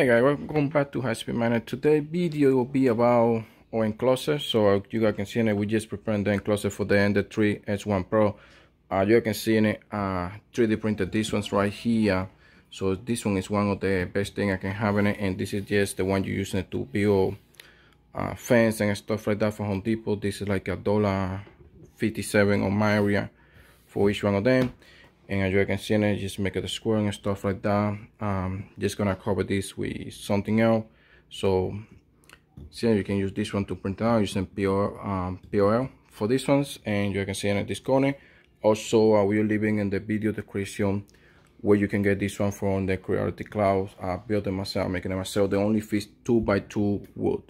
Hey guys, welcome back to High Speed Miner. Today's video will be about our enclosure. So you guys can see in it, we just preparing the enclosure for the Ender 3 S1 Pro. You can see in it 3D printed these ones right here. So this one is one of the best thing I can have in it, and this is just the one you're using it to build fence and stuff like that for Home Depot. This is like $1.57 on my area for each one of them. And as you can see in it, just make it a square and stuff like that. Just gonna cover this with something else. So see, you can use this one to print out using POL for these ones, and you can see in this corner. Also, I will leaving in the video description where you can get this one from the Creality Cloud. I built them myself, making them myself. They only fit 2x2 wood.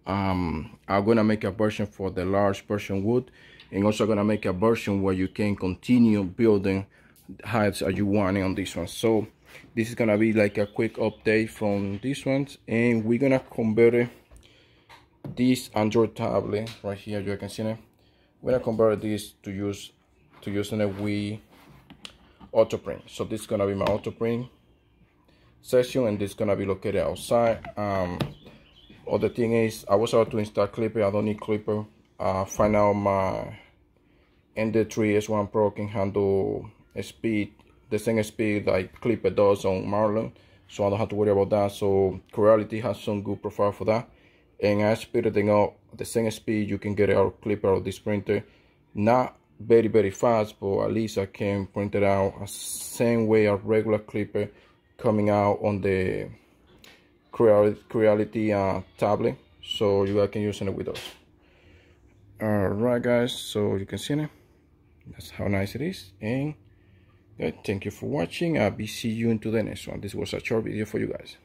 I'm gonna make a version for the large version wood, and also gonna make a version where you can continue building heights as you want on this one. So this is gonna be like a quick update from these ones, and we're gonna convert this Android tablet right here. You can see it. We're gonna convert this to using it with auto print. So this is gonna be my auto print section, and this is gonna be located outside. Other thing is, I was about to install Clipper. I don't need Clipper. Find out my Ender 3 S1 Pro can handle a speed, the same speed like Clipper does on Marlin, so I don't have to worry about that. So Creality has some good profile for that, and I speed it up the same speed you can get it out Clipper of this printer. Not very fast, but at least I can print it out the same way a regular Clipper coming out on the Creality tablet, so you guys can use it with us. Alright guys, so you can see it. That's how nice it is. And thank you for watching. I'll be see you into the next one. This was a short video for you guys.